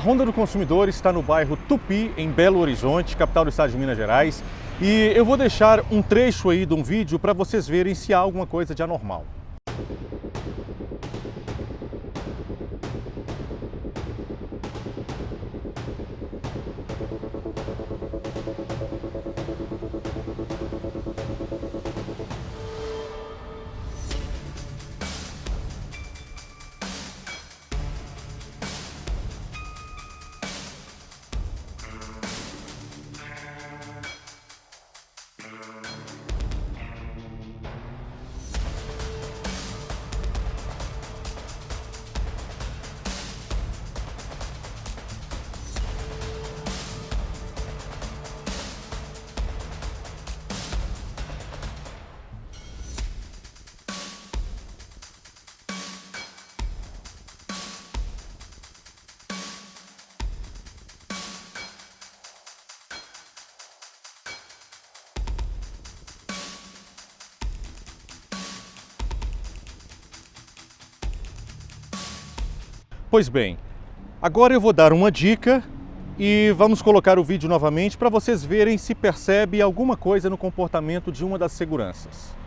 Ronda do Consumidor está no bairro Tupi, em Belo Horizonte, capital do estado de Minas Gerais. E eu vou deixar um trecho aí de um vídeo para vocês verem se há alguma coisa de anormal. Pois bem, agora eu vou dar uma dica e vamos colocar o vídeo novamente para vocês verem se percebe alguma coisa no comportamento de uma das seguranças.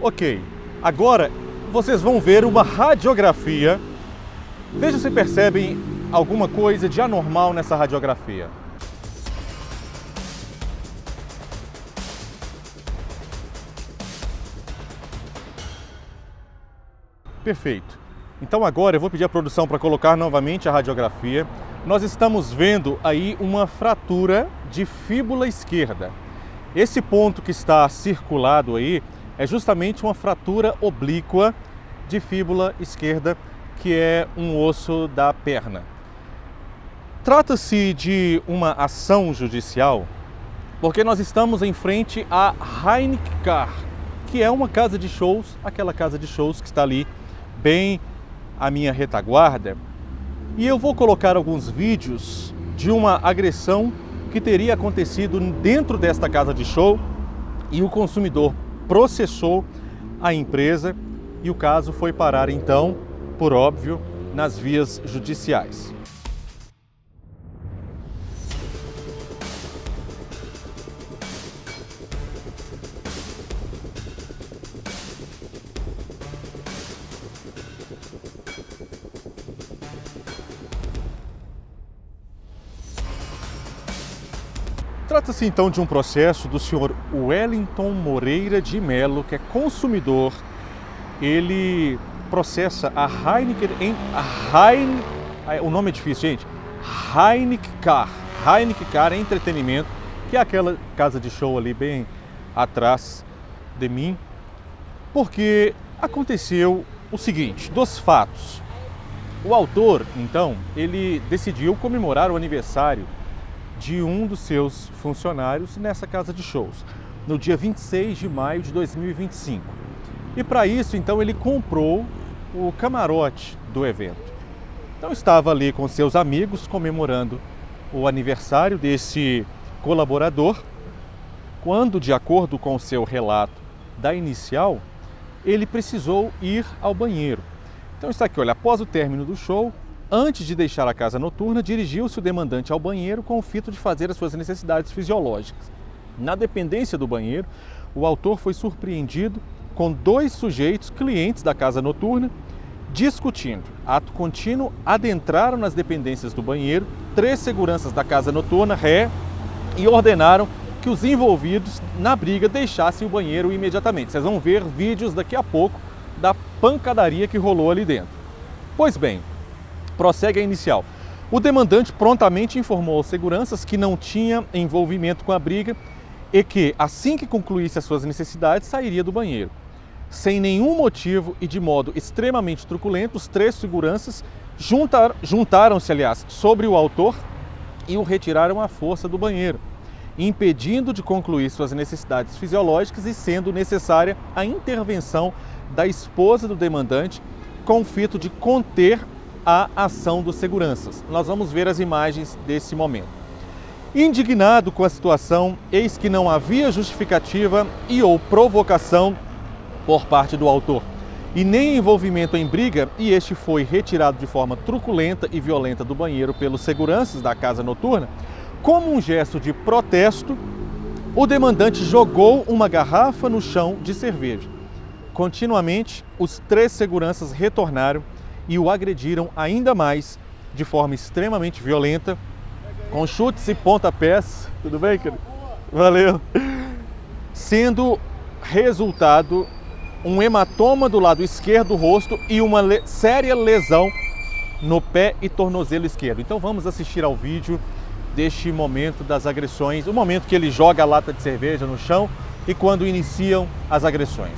Ok, agora vocês vão ver uma radiografia. Veja se percebem alguma coisa de anormal nessa radiografia. Perfeito. Então agora eu vou pedir à produção para colocar novamente a radiografia. Nós estamos vendo aí uma fratura de fíbula esquerda. Esse ponto que está circulado aí é justamente uma fratura oblíqua de fíbula esquerda, que é um osso da perna. Trata-se de uma ação judicial porque nós estamos em frente à Heineken Car, que é uma casa de shows, aquela casa de shows que está ali bem à minha retaguarda. E eu vou colocar alguns vídeos de uma agressão que teria acontecido dentro desta casa de show e o consumidor processou a empresa e o caso foi parar então, por óbvio, nas vias judiciais. Trata-se então de um processo do senhor Wellington Moreira de Melo, que é consumidor. Ele processa a Heineken, o nome é difícil, gente. Heineken Car Entretenimento, que é aquela casa de show ali bem atrás de mim, porque aconteceu o seguinte, dos fatos. O autor, então, ele decidiu comemorar o aniversário de um dos seus funcionários nessa casa de shows, no dia 26 de maio de 2025. E para isso, então, ele comprou o camarote do evento. Então estava ali com seus amigos comemorando o aniversário desse colaborador, quando, de acordo com o seu relato da inicial, ele precisou ir ao banheiro. Então está aqui, olha, após o término do show, antes de deixar a casa noturna, dirigiu-se o demandante ao banheiro com o fito de fazer as suas necessidades fisiológicas. Na dependência do banheiro, o autor foi surpreendido com dois sujeitos clientes da casa noturna discutindo. Ato contínuo, adentraram nas dependências do banheiro 3 seguranças da casa noturna, e ordenaram que os envolvidos na briga deixassem o banheiro imediatamente. Vocês vão ver vídeos daqui a pouco da pancadaria que rolou ali dentro. Pois bem, prossegue a inicial. O demandante prontamente informou aos seguranças que não tinha envolvimento com a briga e que, assim que concluísse as suas necessidades, sairia do banheiro. Sem nenhum motivo e de modo extremamente truculento, os 3 seguranças juntaram-se, aliás, sobre o autor e o retiraram à força do banheiro. impedindo de concluir suas necessidades fisiológicas e sendo necessária a intervenção da esposa do demandante com o fito de conter a ação dos seguranças. Nós vamos ver as imagens desse momento. Indignado com a situação, eis que não havia justificativa e ou provocação por parte do autor, e nem envolvimento em briga, e este foi retirado de forma truculenta e violenta do banheiro pelos seguranças da casa noturna, como um gesto de protesto, o demandante jogou uma garrafa no chão de cerveja. Continuamente, os 3 seguranças retornaram e o agrediram ainda mais, de forma extremamente violenta, com chutes e pontapés. Tudo bem, querido? Valeu! Sendo resultado um hematoma do lado esquerdo do rosto e uma séria lesão no pé e tornozelo esquerdo. Então vamos assistir ao vídeo deste momento das agressões, o momento que ele joga a lata de cerveja no chão e quando iniciam as agressões.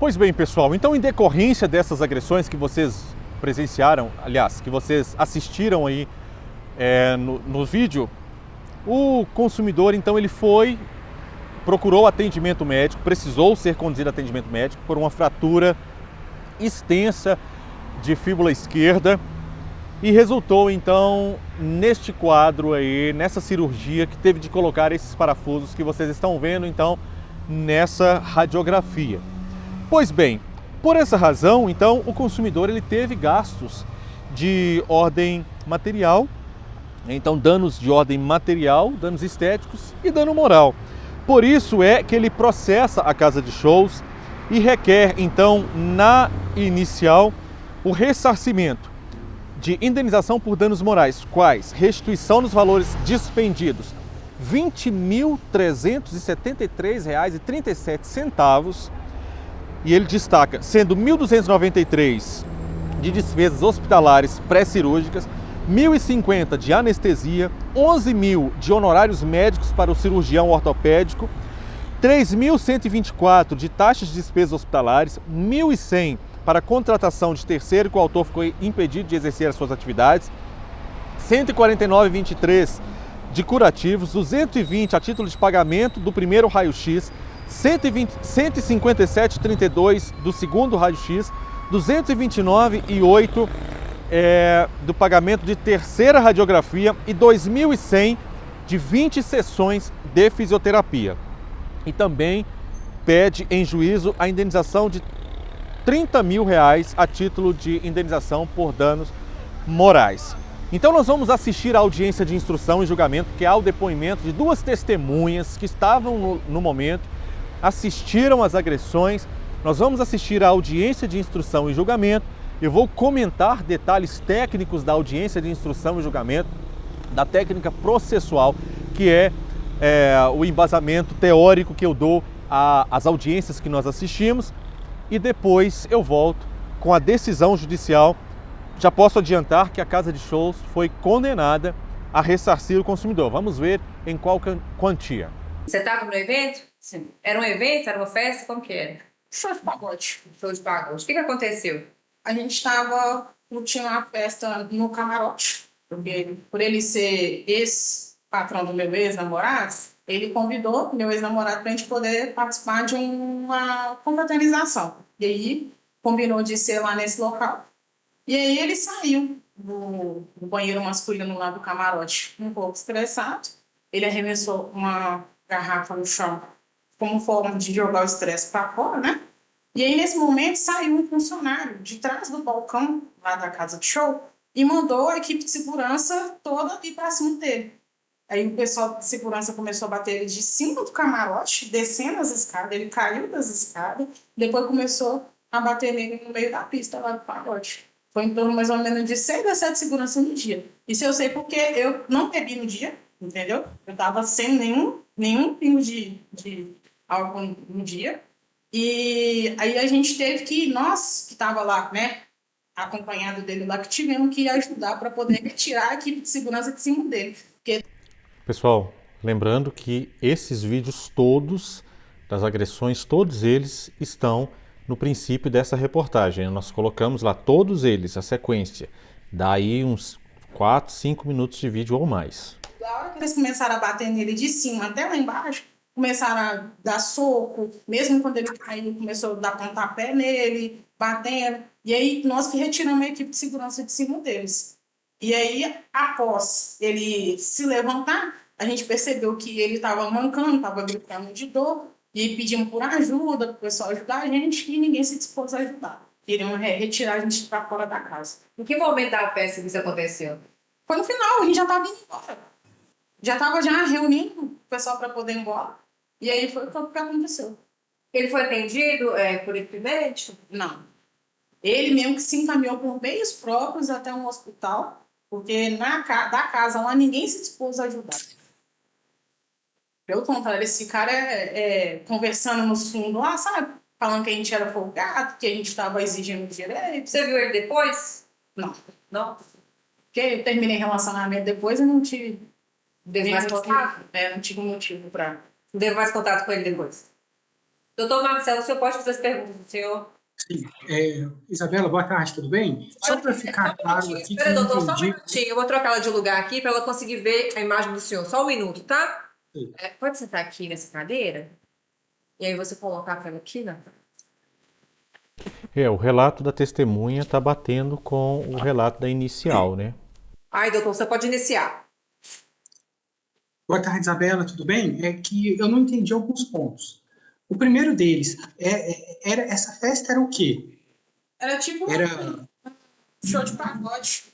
Pois bem, pessoal, então em decorrência dessas agressões que vocês presenciaram, aliás, que vocês assistiram aí no vídeo, o consumidor, então, ele procurou atendimento médico, precisou ser conduzido a atendimento médico por uma fratura extensa de fíbula esquerda e resultou, então, neste quadro aí, nessa cirurgia que teve de colocar esses parafusos que vocês estão vendo, então, nessa radiografia. Pois bem, por essa razão, então, o consumidor ele teve gastos de ordem material, então danos de ordem material, danos estéticos e dano moral. Por isso é que ele processa a casa de shows e requer, então, na inicial, o ressarcimento de indenização por danos morais, quais restituição dos valores dispendidos, R$ 20.373,37, e ele destaca, sendo 1.293 de despesas hospitalares pré-cirúrgicas, 1.050 de anestesia, 11.000 de honorários médicos para o cirurgião ortopédico, 3.124 de taxas de despesas hospitalares, 1.100 para contratação de terceiro que o autor ficou impedido de exercer as suas atividades, 149,23 de curativos, 220 a título de pagamento do primeiro raio-x, 157,32 do segundo raio-x, 229,08 do pagamento de terceira radiografia e 2.100 de 20 sessões de fisioterapia. E também pede em juízo a indenização de R$30 mil a título de indenização por danos morais. Então nós vamos assistir à audiência de instrução e julgamento, que é o depoimento de duas testemunhas que estavam no momento, assistiram às agressões. Nós vamos assistir à audiência de instrução e julgamento. Eu vou comentar detalhes técnicos da audiência de instrução e julgamento, da técnica processual, que é o embasamento teórico que eu dou às audiências que nós assistimos, e depois eu volto com a decisão judicial. Já posso adiantar que a casa de shows foi condenada a ressarcir o consumidor. Vamos ver em qual quantia. Você estava no evento? Sim. Era um evento? Era uma festa? Como que era? Show de pagode. Show de pagode. O que aconteceu? A gente estava curtindo uma festa no camarote, porque por ele ser ex-patrão do meu ex-namorado, ele convidou meu ex-namorado para a gente poder participar de uma confraternização. E aí, combinou de ser lá nesse local. E aí ele saiu do banheiro masculino lá do camarote, um pouco estressado. Ele arremessou uma garrafa no chão como forma de jogar o estresse para fora, né? E aí, nesse momento, saiu um funcionário de trás do balcão lá da casa de show e mandou a equipe de segurança toda ir para cima dele. Aí o pessoal de segurança começou a bater ele de cima do camarote, descendo as escadas. Ele caiu das escadas, depois começou a bater nele no meio da pista lá do pagode. Foi em torno mais ou menos de 6 a 7 seguranças no dia. Isso eu sei porque eu não bebi no dia, entendeu? Eu tava sem nenhum pingo de álcool no dia. E aí a gente teve que, nós que tava lá, né, acompanhado dele lá, que tivemos que ajudar para poder retirar a equipe de segurança de cima dele. Porque... Pessoal, lembrando que esses vídeos todos, das agressões, todos eles estão no princípio dessa reportagem. Nós colocamos lá todos eles, a sequência. Daí uns 4, 5 minutos de vídeo ou mais. Da hora que eles começaram a bater nele de cima até lá embaixo, começaram a dar soco, mesmo quando ele caiu, começou a dar pontapé nele, batendo. E aí nós que retiramos a equipe de segurança de cima deles. E aí, após ele se levantar, a gente percebeu que ele estava mancando, estava gritando de dor, e pedimos por ajuda, para o pessoal ajudar a gente, e ninguém se dispôs a ajudar. Queriam retirar a gente para fora da casa. Em que momento da festa que isso aconteceu? Foi no final, a gente já estava indo embora. Já estava reunindo o pessoal para poder ir embora. E aí foi o que aconteceu. Ele foi atendido por equipe médica? Não. Ele mesmo que se encaminhou por meios próprios até um hospital, porque da casa lá ninguém se dispôs a ajudar. Pelo contrário, esse cara conversando nos fundos lá, sabe? Falando que a gente era folgado, que a gente estava exigindo direito. Você viu ele depois? Não. Não? Porque eu terminei relacionamento depois e não tive... Teve mais contato? Não tive motivo para... Teve mais contato com ele depois? Doutor Marcelo, o senhor pode fazer as perguntas do senhor? Sim. Isabela, boa tarde, tudo bem? Só para ficar claro aqui que Espera, eu doutor, só um entendi. minutinho. Eu vou trocar ela de lugar aqui para ela conseguir ver a imagem do senhor. Só um minuto, tá? Sim. Pode sentar aqui nessa cadeira? E aí você colocar para ela aqui, né? O relato da testemunha está batendo com o relato da inicial, né? Ai, doutor, você pode iniciar. Boa tarde, Isabela, tudo bem? É que eu não entendi alguns pontos. O primeiro deles, essa festa era o quê? Era tipo Era, um show de pagode.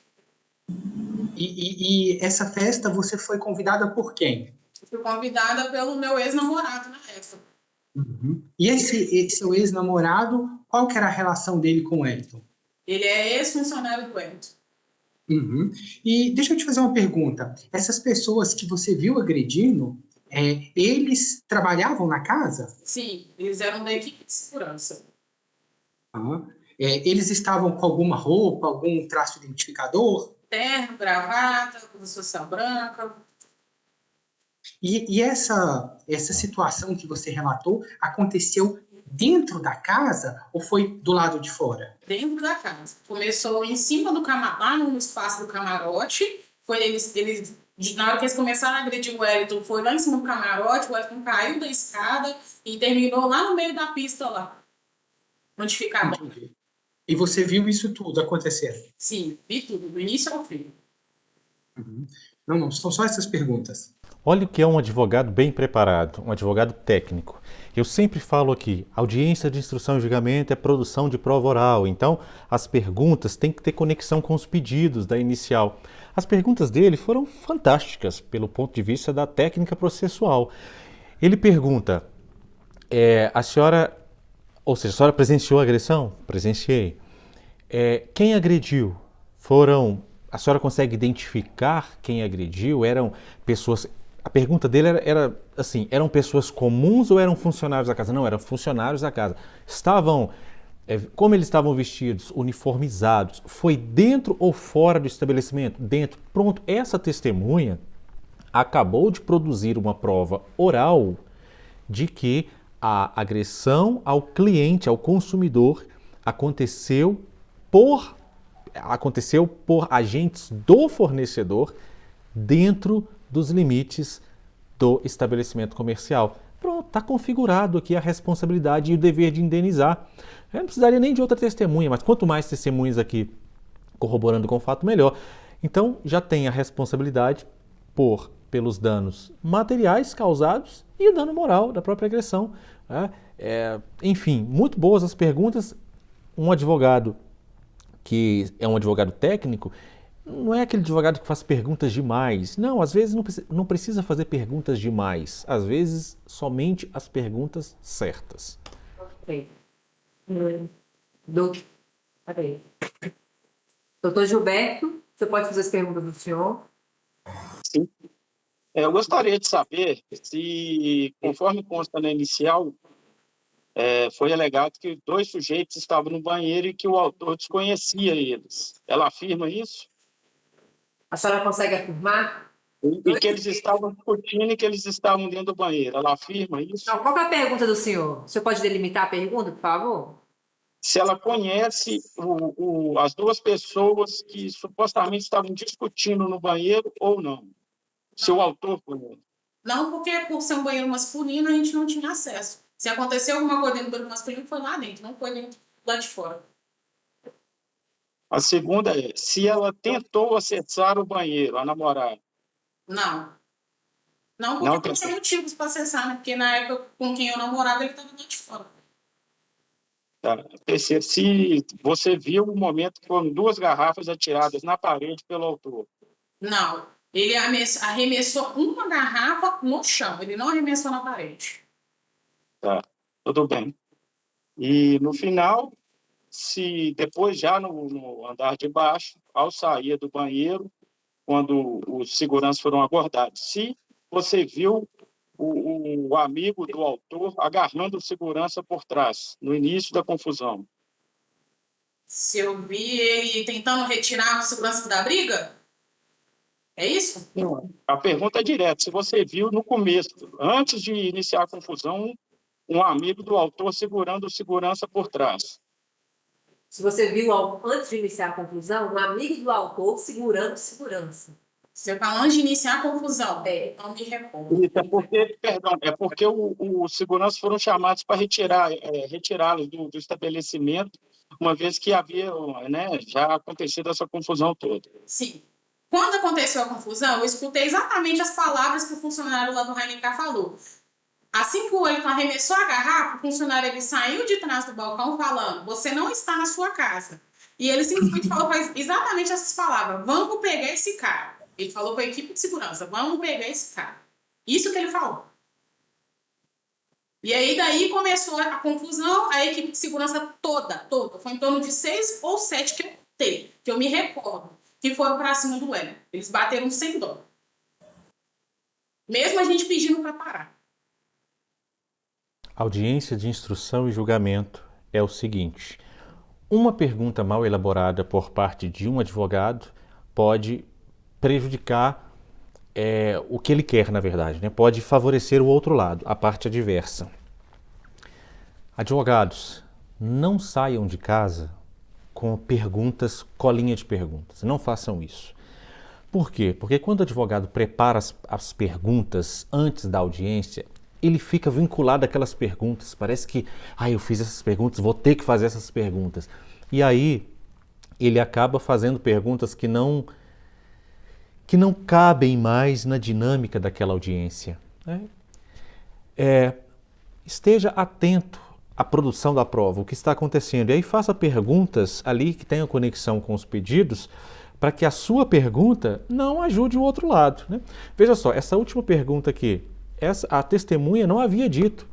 e essa festa você foi convidada por quem? Fui convidada pelo meu ex-namorado na época. Uhum. E esse seu ex-namorado, qual que era a relação dele com o Elton? Ele é ex-funcionário do Elton. Uhum. E deixa eu te fazer uma pergunta. Essas pessoas que você viu agredindo, eles trabalhavam na casa? Sim, eles eram da equipe de segurança. Ah. Eles estavam com alguma roupa, algum traço identificador? Terno, gravata, com social branca. E essa situação que você relatou aconteceu dentro da casa ou foi do lado de fora? Dentro da casa. Começou em cima do camarote, lá no espaço do camarote. Foi na hora que eles começaram a agredir o Wellington, foi lá em cima do camarote, o Wellington caiu da escada e terminou lá no meio da pista lá. Onde ficava. Entendi. E você viu isso tudo acontecendo? Sim, vi tudo, do início ao fim. Uhum. Não, são só essas perguntas. Olha o que é um advogado bem preparado, um advogado técnico. Eu sempre falo aqui, audiência de instrução e julgamento é produção de prova oral, então as perguntas têm que ter conexão com os pedidos da inicial. As perguntas dele foram fantásticas pelo ponto de vista da técnica processual. Ele pergunta, a senhora presenciou a agressão? Presenciei. Quem agrediu? A senhora consegue identificar quem agrediu? Eram pessoas... A pergunta dele era assim, eram pessoas comuns ou eram funcionários da casa? Não, eram funcionários da casa. Como eles estavam vestidos? Uniformizados. Foi dentro ou fora do estabelecimento? Dentro. Pronto, essa testemunha acabou de produzir uma prova oral de que a agressão ao cliente, ao consumidor, aconteceu por agentes do fornecedor dentro dos limites do estabelecimento comercial. Pronto, está configurado aqui a responsabilidade e o dever de indenizar. Eu não precisaria nem de outra testemunha, mas quanto mais testemunhas aqui corroborando com o fato, melhor. Então, já tem a responsabilidade pelos danos materiais causados e o dano moral da própria agressão. Enfim, muito boas as perguntas. Um advogado que é um advogado técnico, não é aquele advogado que faz perguntas demais. Não, às vezes não precisa fazer perguntas demais. Às vezes, somente as perguntas certas. Ok. Peraí. Doutor Gilberto, você pode fazer as perguntas do senhor? Sim. Eu gostaria de saber se, conforme consta na inicial, foi alegado que dois sujeitos estavam no banheiro e que o autor desconhecia eles. Ela afirma isso? A senhora consegue afirmar? E que eles estavam discutindo e que eles estavam dentro do banheiro. Ela afirma isso? Não, qual que é a pergunta do senhor? Você pode delimitar a pergunta, por favor? Se ela conhece as duas pessoas que supostamente estavam discutindo no banheiro ou não. Se o autor conhece. Não, porque por ser um banheiro masculino, a gente não tinha acesso. Se aconteceu alguma coisa dentro do banheiro masculino, foi lá dentro, não foi dentro, lá de fora. A segunda é, se ela tentou acessar o banheiro, a namorada. Não. Não, Não porque não tinha motivos para acessar, né? Porque na época com quem eu namorava, ele estava lá de fora. Tá. Terceiro, se você viu o momento que foram duas garrafas atiradas na parede pelo autor. Não. Ele arremessou uma garrafa no chão, ele não arremessou na parede. Tá, tudo bem. E no final, se depois já no andar de baixo, ao sair do banheiro, quando os seguranças foram abordados, se você viu o amigo do autor agarrando o segurança por trás, no início da confusão. Se eu vi ele tentando retirar o segurança da briga? É isso? A pergunta é direta, se você viu no começo, antes de iniciar a confusão, um amigo do autor segurando o segurança por trás. Se você viu, antes de iniciar a conclusão, um amigo do autor segurando segurança. Você está antes de iniciar a confusão. Não me recordo. Isso, é porque os seguranças foram chamados para retirá-los do estabelecimento, uma vez que havia, né, já acontecido essa confusão toda. Sim. Quando aconteceu a confusão, eu escutei exatamente as palavras que o funcionário lá do Rainicar falou. Assim que o Wellington arremessou a garrafa, o funcionário ele saiu de trás do balcão falando: você não está na sua casa. E ele simplesmente falou exatamente essas palavras: vamos pegar esse cara. Ele falou para a equipe de segurança: vamos pegar esse cara. Isso que ele falou. E aí daí começou a confusão, a equipe de segurança toda. Foi em torno de 6 ou 7 que eu me recordo, que foram para cima do Wellington. Eles bateram sem dó. Mesmo a gente pedindo para parar. Audiência de instrução e julgamento é o seguinte: uma pergunta mal elaborada por parte de um advogado pode prejudicar o que ele quer, na verdade, né? Pode favorecer o outro lado, a parte adversa. Advogados, não saiam de casa com perguntas, colinha de perguntas. Não façam isso. Por quê? Porque quando o advogado prepara as perguntas antes da audiência, ele fica vinculado àquelas perguntas. Parece que, eu fiz essas perguntas, vou ter que fazer essas perguntas. E aí, ele acaba fazendo perguntas que não cabem mais na dinâmica daquela audiência, né? Esteja atento à produção da prova, o que está acontecendo. E aí faça perguntas ali que tenham conexão com os pedidos, para que a sua pergunta não ajude o outro lado, né? Veja só, essa última pergunta aqui, a testemunha não havia dito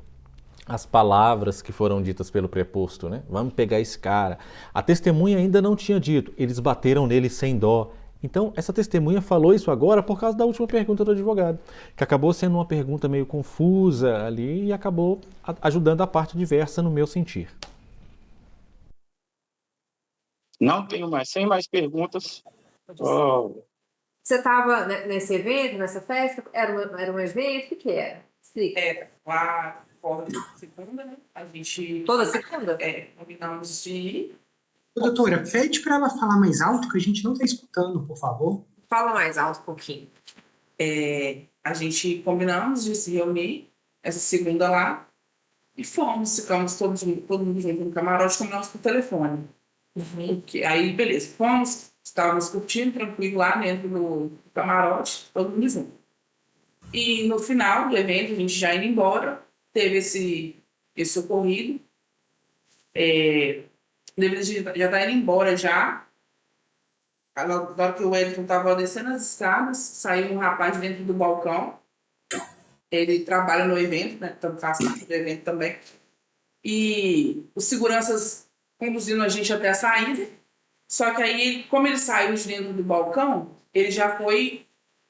as palavras que foram ditas pelo preposto, né? Vamos pegar esse cara. A testemunha ainda não tinha dito, eles bateram nele sem dó. Então, essa testemunha falou isso agora por causa da última pergunta do advogado, que acabou sendo uma pergunta meio confusa ali e acabou ajudando a parte adversa no meu sentir. Não tenho mais, sem mais perguntas. Você estava nesse evento, nessa festa? Era um evento? O que era? Explica. Lá fora de segunda, né? A gente... Toda segunda? Combinamos de ir. Doutora, pede para ela falar mais alto, que a gente não está escutando, por favor. Fala mais alto um pouquinho. A gente combinamos de se reunir essa segunda lá e ficamos todo mundo junto no camarote, combinamos por telefone. Aí, beleza, estávamos curtindo, tranquilo lá dentro do camarote, todo mundo junto. E no final do evento, a gente já indo embora, teve esse ocorrido. Já tá indo embora já. Na hora que o Wellington estava descendo as escadas, saiu um rapaz dentro do balcão. Ele trabalha no evento, né? Então faz parte do evento também. E os seguranças conduzindo a gente até a saída. Só que aí, como ele saiu de dentro do balcão, ele já foi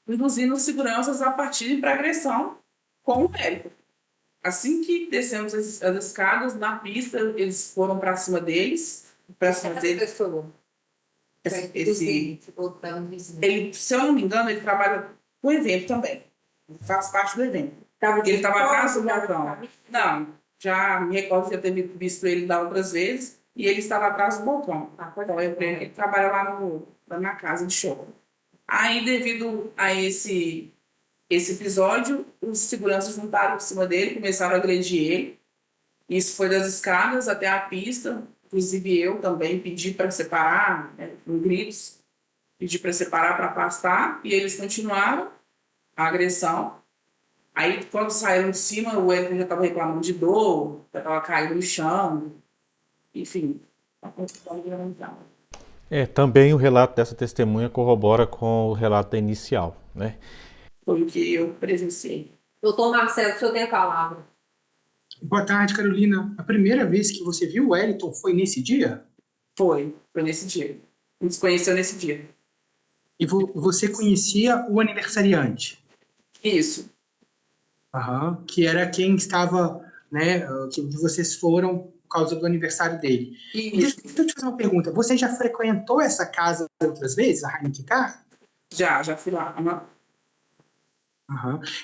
induzindo os seguranças a partir para agressão com o Wellington. Assim que descemos as escadas, na pista, eles foram para cima deles. Ele, se eu não me engano, ele trabalha com o evento também. Faz parte do evento. Ele estava atrás do balcão. Não, já me recordo de ter visto ele da outras vezes. E ele estava atrás do balcão. Então, ele trabalha lá na casa de show. Aí, devido a esse episódio, os seguranças juntaram em cima dele, começaram a agredir ele. Isso foi das escadas até a pista. Inclusive eu também pedi para separar, com gritos, pedi para separar, para afastar, e eles continuaram a agressão. Aí, quando saíram de cima, o Wellington já estava reclamando de dor, já estava caído no chão, enfim. Também o relato dessa testemunha corrobora com o relato da inicial, né? Foi o que eu presenciei. Doutor Marcelo, o senhor tem a palavra. Boa tarde, Carolina. A primeira vez que você viu o Wellington foi nesse dia? Foi nesse dia. Nos conheceu nesse dia. E você conhecia o aniversariante? Isso. Que era quem estava, né, que vocês foram por causa do aniversário dele. Isso. Deixa eu te fazer uma pergunta. Você já frequentou essa casa outras vezes, a Rainicar? Já fui lá.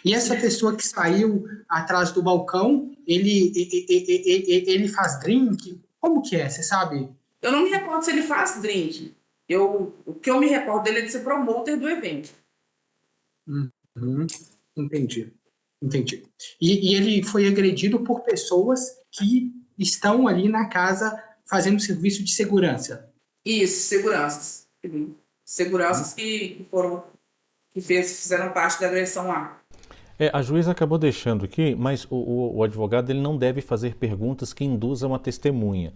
E essa pessoa que saiu atrás do balcão ele faz drink? Como que é? Você sabe? Eu não me recordo se ele faz drink. O que eu me recordo dele é de ser promoter do evento. Uhum, entendi. E ele foi agredido por pessoas que estão ali na casa fazendo serviço de segurança. Isso, seguranças. Seguranças que fizeram parte da agressão lá. A juíza acabou deixando aqui, mas o advogado ele não deve fazer perguntas que induzam a testemunha.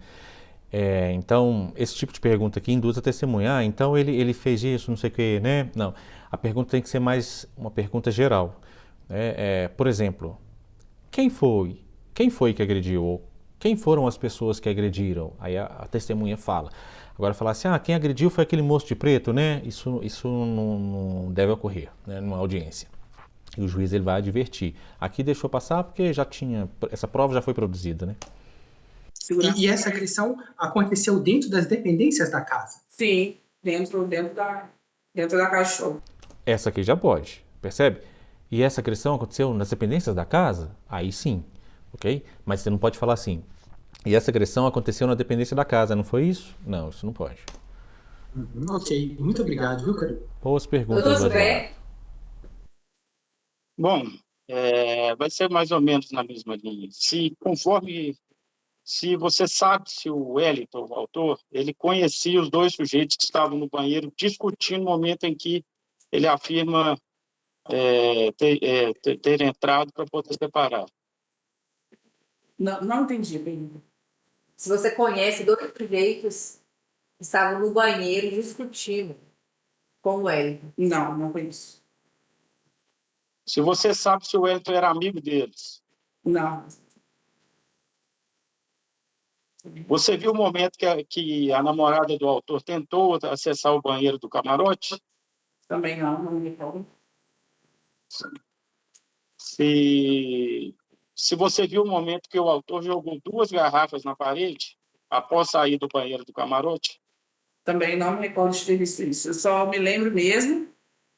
Então, esse tipo de pergunta que induz a testemunha, então ele fez isso, não sei o que, né? Não, a pergunta tem que ser mais uma pergunta geral. Por exemplo, quem foi que agrediu? Ou quem foram as pessoas que agrediram? Aí a testemunha fala. Agora falar assim, quem agrediu foi aquele moço de preto, né? Isso não deve ocorrer, né, numa audiência. E o juiz ele vai advertir. Aqui deixou passar porque essa prova já foi produzida, né? E essa agressão aconteceu dentro das dependências da casa? Sim, dentro da casa de show. Essa aqui já pode, percebe? E essa agressão aconteceu nas dependências da casa? Aí sim, ok? Mas você não pode falar assim. E essa agressão aconteceu na dependência da casa, não foi isso? Não, isso não pode. Ok, muito obrigado, viu, Carol? Boas perguntas, Doutor advogado. José, Bom, vai ser mais ou menos na mesma linha. Se você sabe se o Wellington, o autor, ele conhecia os dois sujeitos que estavam no banheiro discutindo no momento em que ele afirma ter entrado para poder separar. Não entendi a pergunta. se você conhece dois sujeitos que estavam no banheiro discutindo com o Wellington. Não conheço. Se você sabe se o Wellington era amigo deles. Não. Você viu o momento que a namorada do autor tentou acessar o banheiro do camarote? Também não me recordo. Se você viu o momento que o autor jogou 2 garrafas na parede após sair do banheiro do camarote? Também não me recordo de ter visto isso. Eu só me lembro mesmo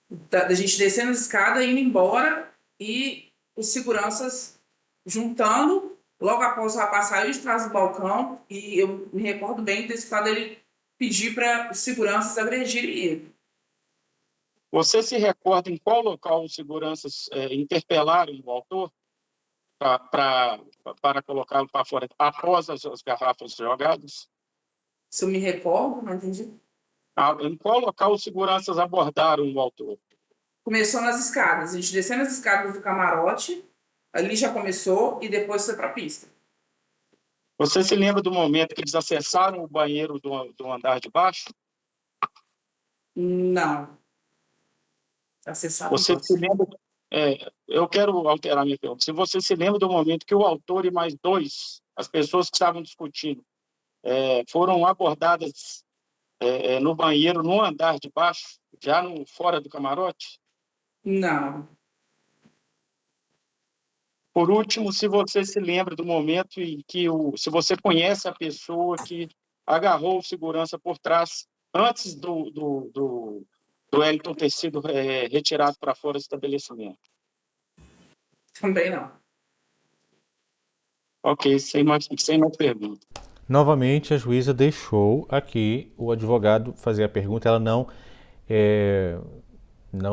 da gente descendo a escada, indo embora e os seguranças juntando. Logo após o rapaz saiu de trás do balcão e eu me recordo bem desse quadro ele pedir para os seguranças agredirem ele. Você se recorda em qual local os seguranças interpelaram o autor para colocá-lo para fora após as garrafas jogadas? Se eu me recordo, não entendi. Em qual local os seguranças abordaram o autor? Começou nas escadas. A gente descendo as escadas do camarote, ali já começou e depois foi para a pista. Você se lembra do momento que eles acessaram o banheiro do andar de baixo? Não. Acessaram. Você se lembra? Eu quero alterar minha pergunta. Se você se lembra do momento que o autor e mais 2, as pessoas que estavam discutindo, foram abordadas no banheiro, no andar de baixo, já fora do camarote? Não. Por último, se você se lembra do momento em que se você conhece a pessoa que agarrou o segurança por trás antes do Wellington ter sido retirado para fora do estabelecimento. Também não. Ok, sem mais pergunta. Novamente, a juíza deixou aqui o advogado fazer a pergunta, ela não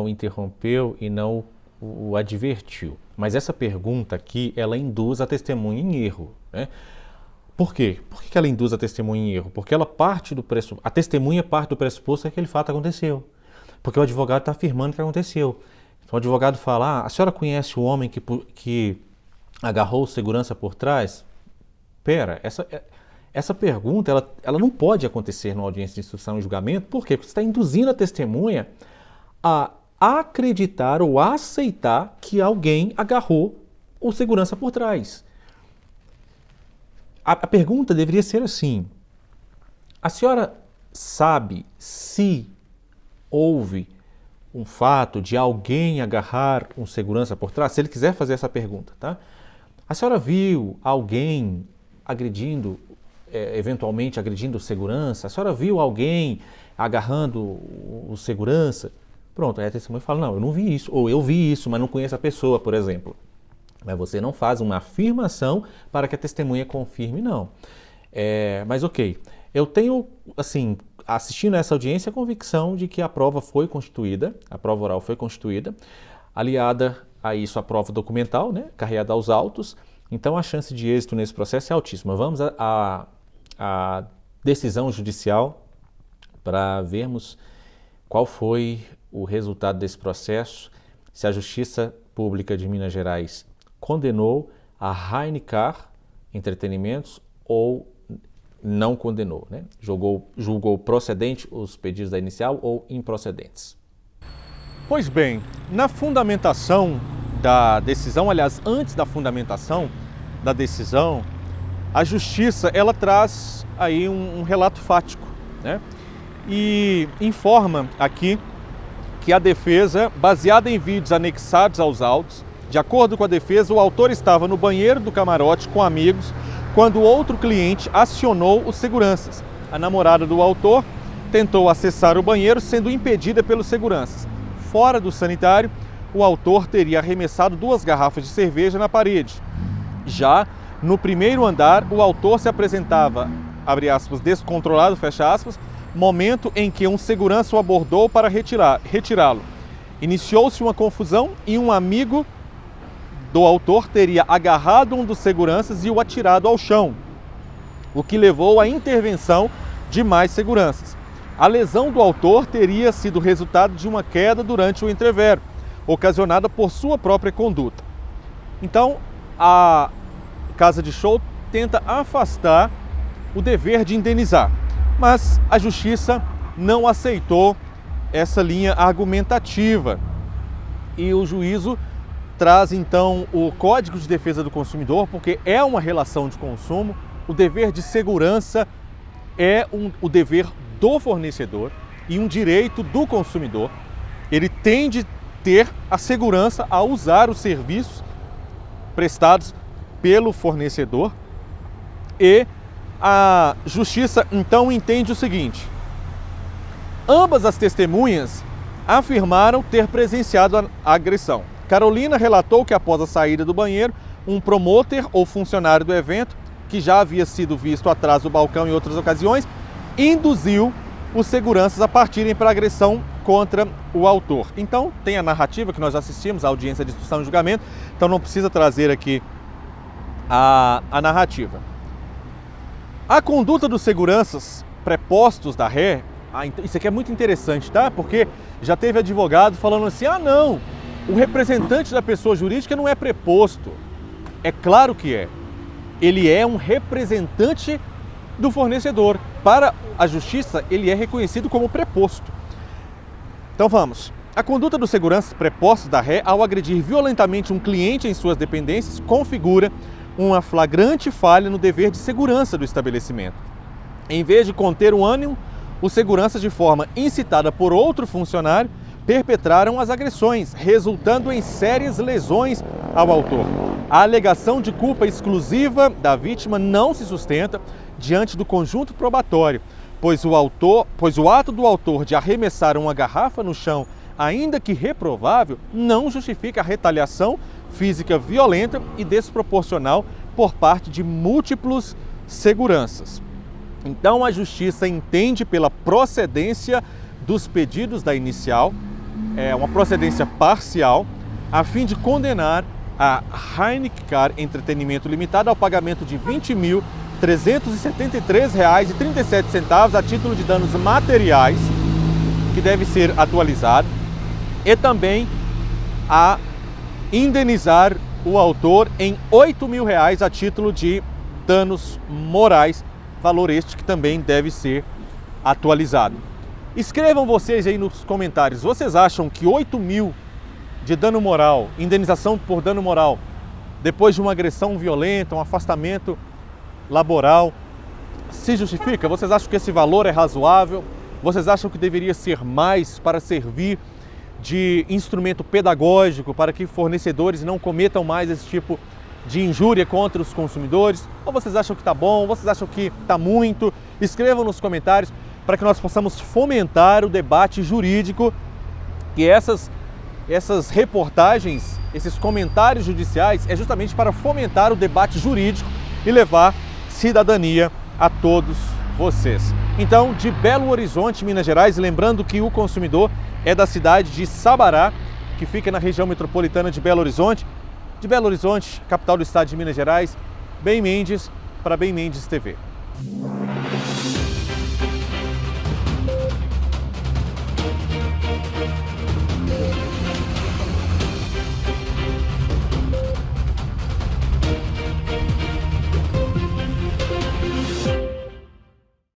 interrompeu e não o advertiu. Mas essa pergunta aqui, ela induz a testemunha em erro, né? Por quê? Por que ela induz a testemunha em erro? Porque a testemunha parte do pressuposto que aquele fato aconteceu. Porque o advogado está afirmando que aconteceu. Então o advogado fala, a senhora conhece o homem que agarrou o segurança por trás? Pera, essa pergunta ela não pode acontecer numa audiência de instrução e julgamento. Por quê? Porque você está induzindo a testemunha a acreditar ou a aceitar que alguém agarrou o segurança por trás. A pergunta deveria ser assim: a senhora sabe se houve um fato de alguém agarrar um segurança por trás? Se ele quiser fazer essa pergunta, tá? A senhora viu alguém eventualmente agredindo o segurança? A senhora viu alguém agarrando o segurança? Pronto, aí a testemunha fala, não, eu não vi isso, ou eu vi isso, mas não conheço a pessoa, por exemplo. Mas você não faz uma afirmação para que a testemunha confirme, não. Mas ok, eu tenho, assim, assistindo a essa audiência, a convicção de que a prova foi constituída, a prova oral foi constituída, aliada a isso a prova documental, né, carreada aos autos, então a chance de êxito nesse processo é altíssima. Vamos à decisão judicial para vermos qual foi o resultado desse processo, se a Justiça Pública de Minas Gerais condenou a Rainicar Entretenimentos ou não condenou, né? Julgou procedente os pedidos da inicial ou improcedentes. Pois bem, na fundamentação da decisão, aliás, antes da fundamentação da decisão, a Justiça ela traz aí um relato fático, né? E informa aqui que a defesa, baseada em vídeos anexados aos autos, de acordo com a defesa, o autor estava no banheiro do camarote com amigos quando outro cliente acionou os seguranças. A namorada do autor tentou acessar o banheiro, sendo impedida pelos seguranças. Fora do sanitário, o autor teria arremessado 2 garrafas de cerveja na parede. Já no primeiro andar, o autor se apresentava, abre aspas, descontrolado, fecha aspas, momento em que um segurança o abordou para retirá-lo. Iniciou-se uma confusão e um amigo do autor teria agarrado um dos seguranças e o atirado ao chão, o que levou à intervenção de mais seguranças. A lesão do autor teria sido resultado de uma queda durante o entrevero, ocasionada por sua própria conduta. Então, a casa de show tenta afastar o dever de indenizar, mas a Justiça não aceitou essa linha argumentativa e o juízo traz então o Código de Defesa do Consumidor, porque é uma relação de consumo, o dever de segurança é o dever do fornecedor e um direito do consumidor. Ele tem de ter a segurança ao usar os serviços prestados pelo fornecedor e a Justiça então entende o seguinte: ambas as testemunhas afirmaram ter presenciado a agressão. Carolina relatou que após a saída do banheiro, um promotor ou funcionário do evento, que já havia sido visto atrás do balcão em outras ocasiões, induziu os seguranças a partirem para a agressão contra o autor. Então, tem a narrativa que nós já assistimos, a audiência de instrução e julgamento, então não precisa trazer aqui a narrativa. A conduta dos seguranças prepostos da ré, isso aqui é muito interessante, tá? Porque já teve advogado falando assim, não, o representante da pessoa jurídica não é preposto. É claro que é. Ele é um representante do fornecedor. Para a Justiça, ele é reconhecido como preposto. Então vamos. A conduta dos seguranças prepostos da ré ao agredir violentamente um cliente em suas dependências configura uma flagrante falha no dever de segurança do estabelecimento. Em vez de conter o ânimo, os seguranças, de forma incitada por outro funcionário, perpetraram as agressões, resultando em sérias lesões ao autor. A alegação de culpa exclusiva da vítima não se sustenta diante do conjunto probatório, pois o ato do autor de arremessar uma garrafa no chão, ainda que reprovável, não justifica a retaliação física violenta e desproporcional por parte de múltiplos seguranças. Então a Justiça entende pela procedência dos pedidos da inicial, uma procedência parcial, a fim de condenar a Rainicar Entretenimento Limitada ao pagamento de R$ 20.373,37 a título de danos materiais, que deve ser atualizado, e também a indenizar o autor em R$ 8.000 a título de danos morais, valor este que também deve ser atualizado. Escrevam vocês aí nos comentários, vocês acham que 8.000 de dano moral, indenização por dano moral, depois de uma agressão violenta, um afastamento laboral, se justifica? Vocês acham que esse valor é razoável? Vocês acham que deveria ser mais para servir de instrumento pedagógico para que fornecedores não cometam mais esse tipo de injúria contra os consumidores? Ou vocês acham que está bom? Vocês acham que está muito? Escrevam nos comentários para que nós possamos fomentar o debate jurídico, que essas essas reportagens, esses comentários judiciais, é justamente para fomentar o debate jurídico e levar cidadania a todos vocês. Então, de Belo Horizonte, Minas Gerais, lembrando que o consumidor é da cidade de Sabará, que fica na região metropolitana de Belo Horizonte. De Belo Horizonte, capital do estado de Minas Gerais, Ben Mendes, para Ben Mendes TV.